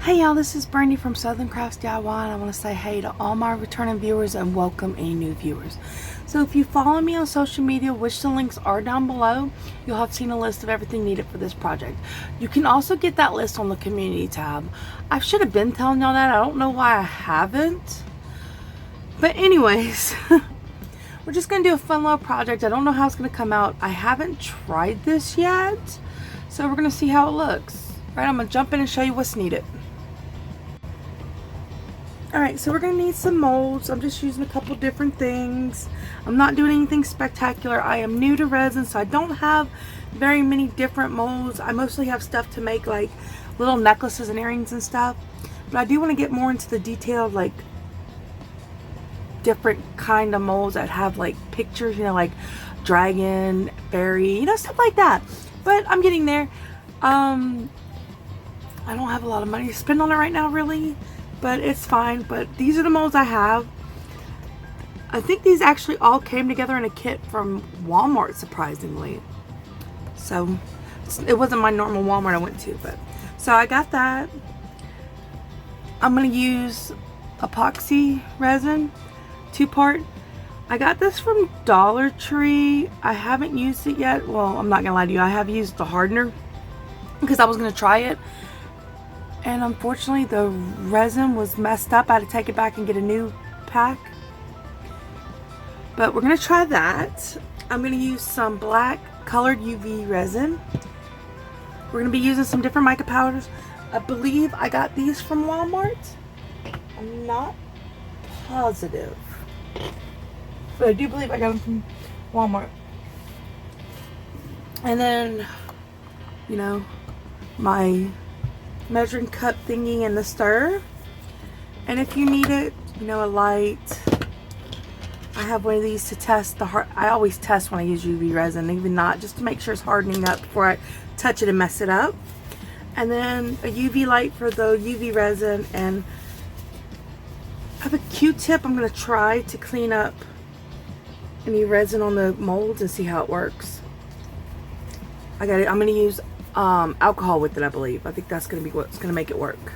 Hey y'all, this is Brandy from Southern Crafts DIY, and I want to say hey to all my returning viewers and welcome any new viewers. So if you follow me on social media, which the links are down below, you'll have seen a list of everything needed for this project. You can also get that list on the community tab. I should have been telling y'all that. I don't know why I haven't. But anyways, we're just going to do a fun little project. I don't know how it's going to come out. I haven't tried this yet, so we're going to see how it looks. All right, I'm going to jump in and show you what's needed. Alright, so we're going to need some molds. I'm just using a couple different things. I'm not doing anything spectacular. I am new to resin, so I don't have very many different molds. I mostly have stuff to make like little necklaces and earrings and stuff. But I do want to get more into the detailed, like, different kind of molds that have like pictures, you know, like dragon, fairy, you know, stuff like that. But I'm getting there. I don't have a lot of money to spend on it right now, really. But it's fine. But these are the molds I have. I think these actually all came together in a kit from Walmart, surprisingly. So it wasn't my normal Walmart I went to, but so I got that. I'm gonna use epoxy resin, 2-part. I got this from Dollar Tree. I haven't used it yet. Well, I'm not gonna lie to you, I have used the hardener because I was gonna try it. And unfortunately the resin was messed up. I had to take it back and get a new pack. But we're going to try that. I'm going to use some black colored UV resin. We're going to be using some different mica powders. I believe I got these from Walmart. I'm not positive, but I do believe I got them from Walmart. And then, you know, my measuring cup thingy and the stir. And if you need it, you know, a light. I have one of these to test the hard. I always test when I use UV resin, even not, just to make sure it's hardening up before I touch it and mess it up. And then a UV light for the UV resin, and I have a Q-tip. I'm going to try to clean up any resin on the molds and see how it works. I got it. I'm going to use alcohol with it, I believe. I think that's going to be what's going to make it work.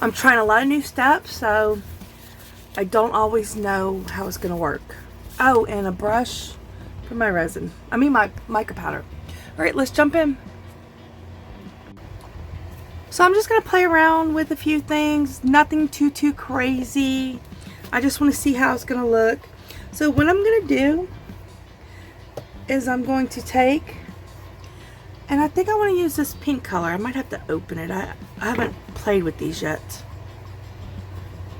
I'm trying a lot of new steps, so I don't always know how it's going to work. Oh, and a brush for my resin. I mean my mica powder. Alright, let's jump in. So I'm just going to play around with a few things. Nothing too crazy. I just want to see how it's going to look. So what I'm going to do is I'm going to take, and I think I want to use this pink color. I might have to open it. I haven't played with these yet.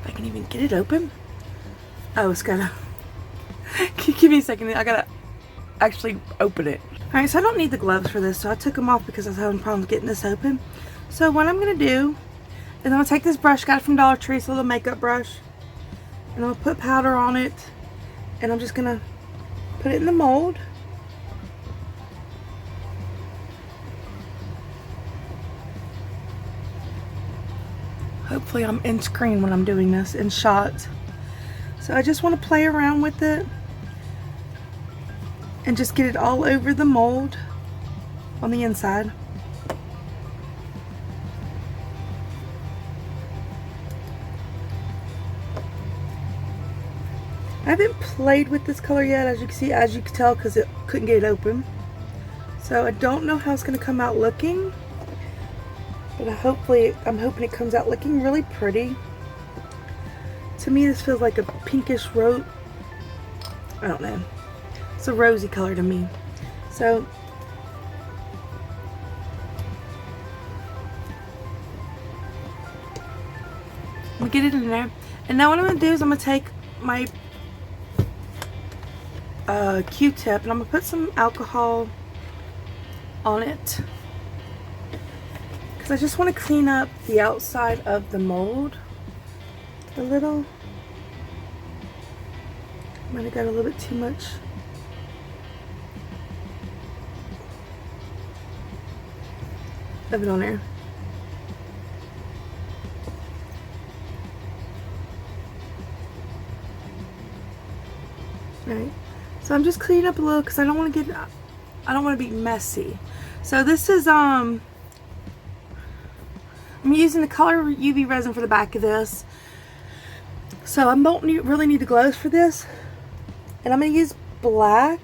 If I can even get it open. Oh, it's gotta... Give me a second. I gotta actually open it. Alright, so I don't need the gloves for this, so I took them off because I was having problems getting this open. So what I'm going to do is I'm going to take this brush, got it from Dollar Tree, it's a little makeup brush. And I'm going to put powder on it. And I'm just going to put it in the mold. Hopefully I'm in screen when I'm doing this, in shot. So I just want to play around with it and just get it all over the mold on the inside. I haven't played with this color yet, as you can see, as you can tell, because it couldn't get it open. So I don't know how it's going to come out looking. But I'm hoping it comes out looking really pretty. To me, this feels like a pinkish rose. I don't know. It's a rosy color to me. So I'm gonna get it in there. And now what I'm gonna do is I'm gonna take my Q-tip and I'm gonna put some alcohol on it. I just want to clean up the outside of the mold a little. Might have got a little bit too much. Of it on there. Alright, so I'm just cleaning up a little because I don't want to be messy. So this is I'm I'm using the Color UV resin for the back of this. So I don't really need the gloves for this. And I'm going to use black.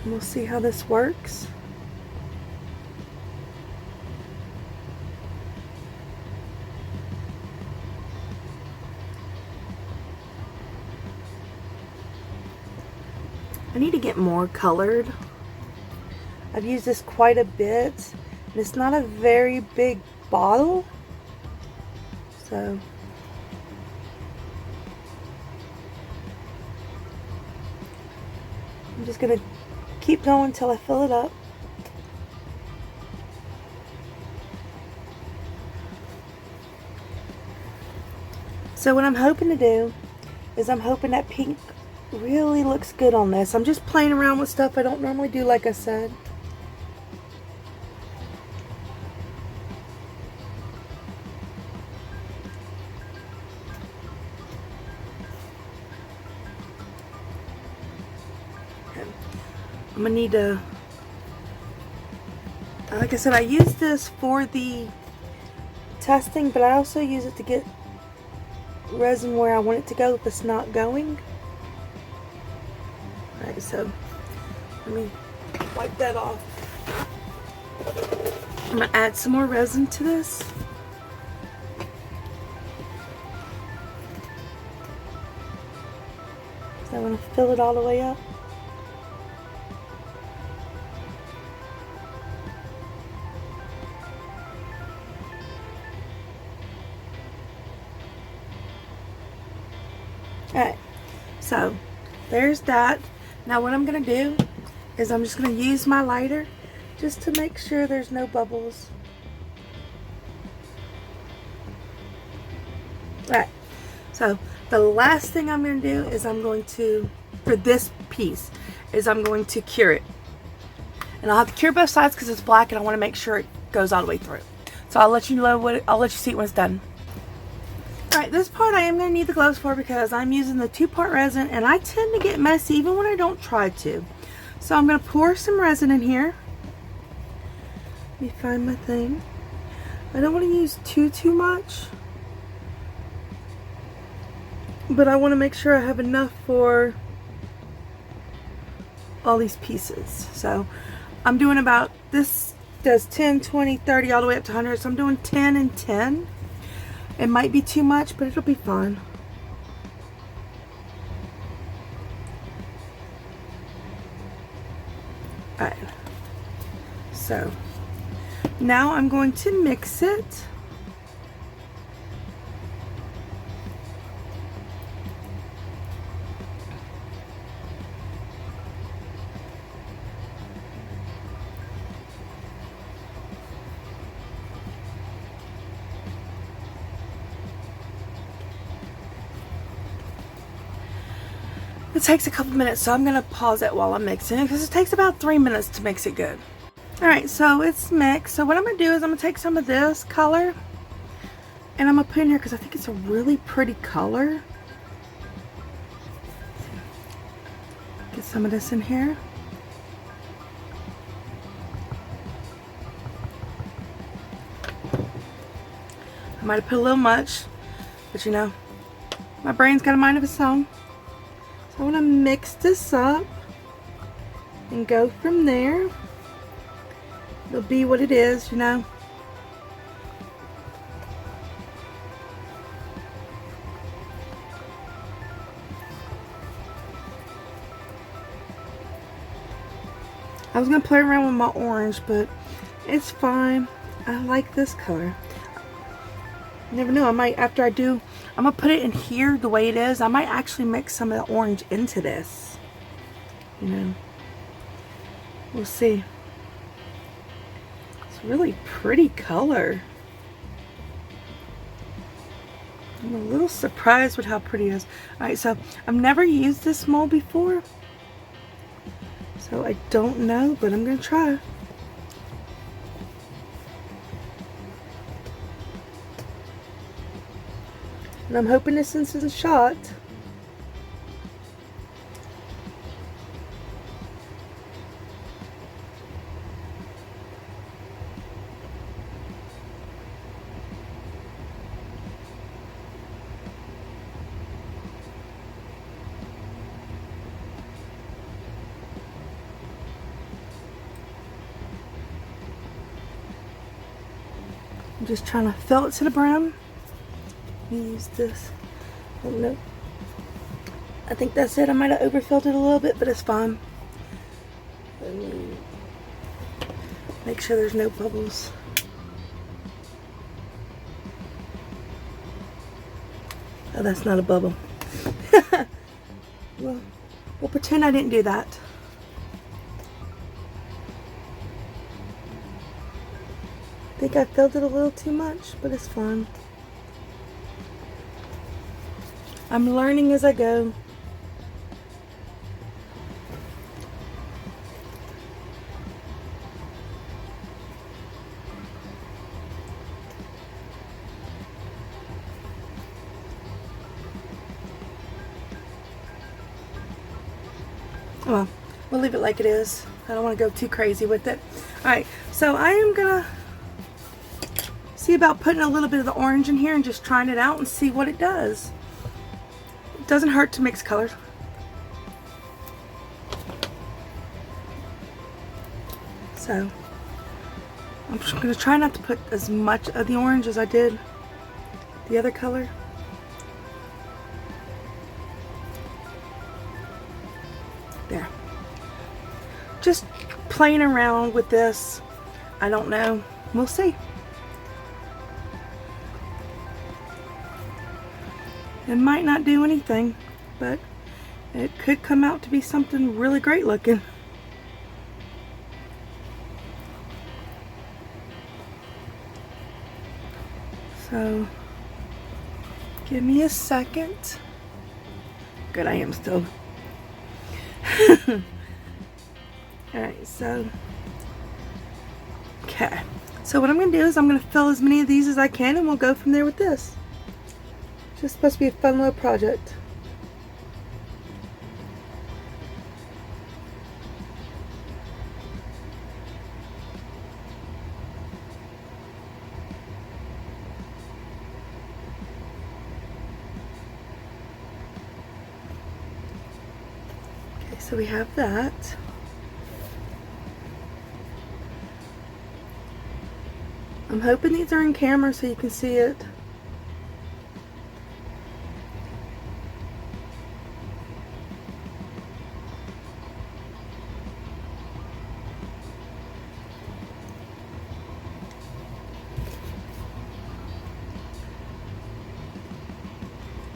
And we'll see how this works. I need to get more colored. I've used this quite a bit, and it's not a very big bottle, so I'm just gonna keep going until I fill it up. So what I'm hoping to do is I'm hoping that pink really looks good on this. I'm just playing around with stuff I don't normally do, like I said. I'm gonna need to, like I said, I use this for the testing, but I also use it to get resin where I want it to go if it's not going. Alright, so let me wipe that off. I'm gonna add some more resin to this. So I'm gonna fill it all the way up. Alright, so there's that. Now what I'm going to do is I'm just going to use my lighter just to make sure there's no bubbles. Alright, so the last thing I'm going to do is I'm going to, for this piece, is I'm going to cure it. And I'll have to cure both sides because it's black and I want to make sure it goes all the way through. So I'll let you know I'll let you see it when it's done. Alright, this part I am going to need the gloves for because I'm using the 2-part resin and I tend to get messy even when I don't try to. So I'm going to pour some resin in here. Let me find my thing. I don't want to use too much, but I want to make sure I have enough for all these pieces. So I'm doing about, this does 10, 20, 30 all the way up to 100, so I'm doing 10 and 10. It might be too much, but it'll be fine. Alright, so now I'm going to mix it. It takes a couple minutes, so I'm going to pause it while I'm mixing it because it takes about 3 minutes to mix it good. Alright, so it's mixed. So what I'm going to do is I'm going to take some of this color and I'm going to put in here because I think it's a really pretty color. Get some of this in here. I might have put a little much, but you know, my brain's got a mind of its own. So I'm going to mix this up and go from there. It'll be what it is, you know. I was going to play around with my orange, but it's fine. I like this color. You never know, I might, after I do, I'm going to put it in here the way it is. I might actually mix some of the orange into this. You know. We'll see. It's a really pretty color. I'm a little surprised with how pretty it is. Alright, so I've never used this mold before. So I don't know, but I'm going to try. And I'm hoping this isn't shot. I'm just trying to fill it to the brim. Let me use this. Oh no. I think that's it. I might have overfilled it a little bit, but it's fine. Let me make sure there's no bubbles. Oh, that's not a bubble. Well, we'll pretend I didn't do that. I think I filled it a little too much, but it's fine. I'm learning as I go. Well, we'll leave it like it is. I don't want to go too crazy with it. Alright, so I am going to see about putting a little bit of the orange in here and just trying it out and see what it does. It doesn't hurt to mix colors. So, I'm just going to try not to put as much of the orange as I did the other color. There. Just playing around with this. I don't know. We'll see. It might not do anything, but it could come out to be something really great looking. So, give me a second. Good, I am still. Alright, so, okay. So what I'm going to do is I'm going to fill as many of these as I can and we'll go from there with this. It's just supposed to be a fun little project. Okay, so we have that. I'm hoping these are in camera so you can see it.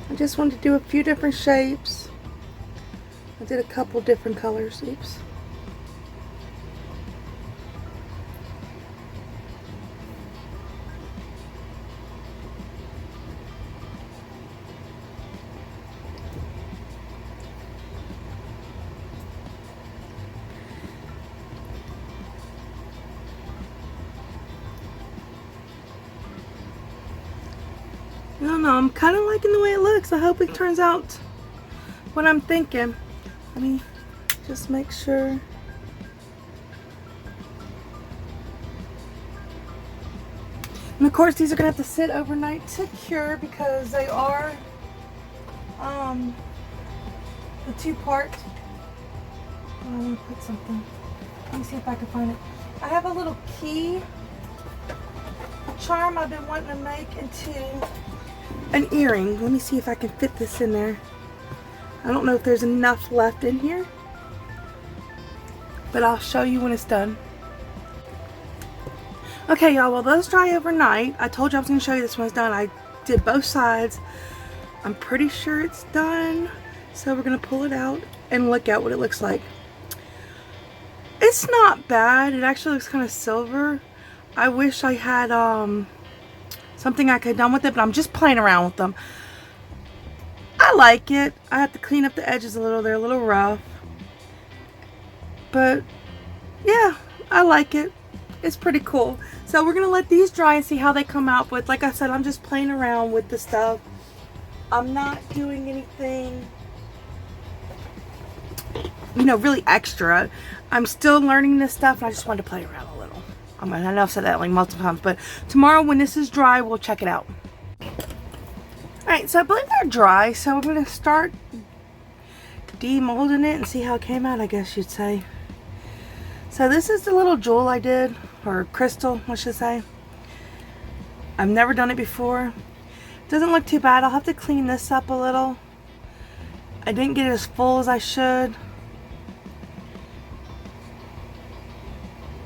I just wanted to do a few different shapes. I did a couple different colors. Oops. I don't know, I'm kind of liking the way it looks. I hope it turns out what I'm thinking. Let me just make sure. And of course these are going to have to sit overnight to cure because they are the two-part. Oh, I want to put something. Let me see if I can find it. I have a little key charm I've been wanting to make into an earring. Let me see if I can fit this in there. I don't know if there's enough left in here, but I'll show you when it's done. Okay, y'all, well, those dry overnight. I told you I was going to show you this when it's done. I did both sides. I'm pretty sure it's done. So we're going to pull it out and look at what it looks like. It's not bad. It actually looks kind of silver. I wish I had something I could have done with it, but I'm just playing around with them. I like it. I have to clean up the edges a little. They're a little rough. But yeah, I like it. It's pretty cool. So we're going to let these dry and see how they come out. But like I said, I'm just playing around with the stuff. I'm not doing anything, you know, really extra. I'm still learning this stuff and I just wanted to play around a little. I know I've said that like multiple times, but tomorrow when this is dry, we'll check it out. Alright, so I believe they're dry, so I'm going to start demolding it and see how it came out, I guess you'd say. So this is the little jewel I did, or crystal, I should say. I've never done it before. Doesn't look too bad. I'll have to clean this up a little. I didn't get it as full as I should.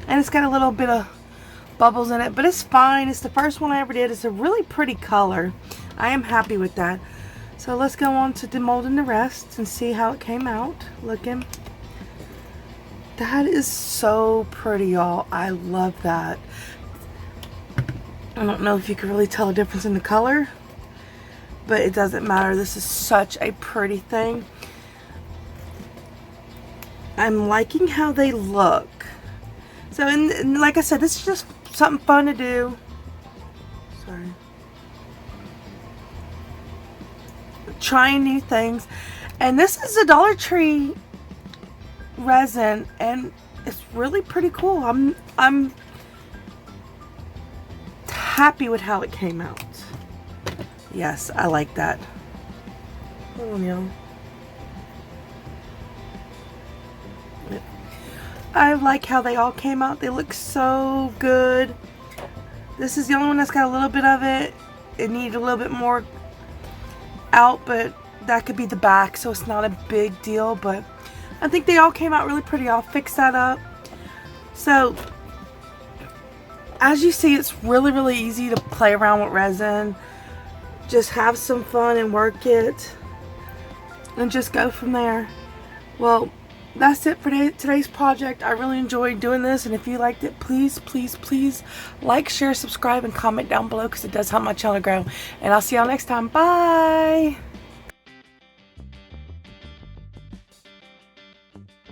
And it's got a little bit of bubbles in it, but it's fine. It's the first one I ever did. It's a really pretty color. I am happy with that. So let's go on to demolding the rest and see how it came out looking. That is so pretty, y'all. I love that. I don't know if you can really tell a difference in the color, but it doesn't matter. This is such a pretty thing. I'm liking how they look. So, and like I said, this is just something fun to do. Sorry. Trying new things. And this is a Dollar Tree resin, and it's really pretty cool. I'm happy with how it came out. Yes, I like that. Hold on, y'all. I like how they all came out. They look so good. This is the only one that's got a little bit of it. It needed a little bit more out, but that could be the back, so it's not a big deal. But I think they all came out really pretty. I'll fix that up. So as you see, it's really easy to play around with resin. Just have some fun and work it and just go from there. Well, that's it for today's project. I really enjoyed doing this, and if you liked it, please like, share, subscribe, and comment down below, because it does help my channel grow. And I'll see y'all next time. Bye.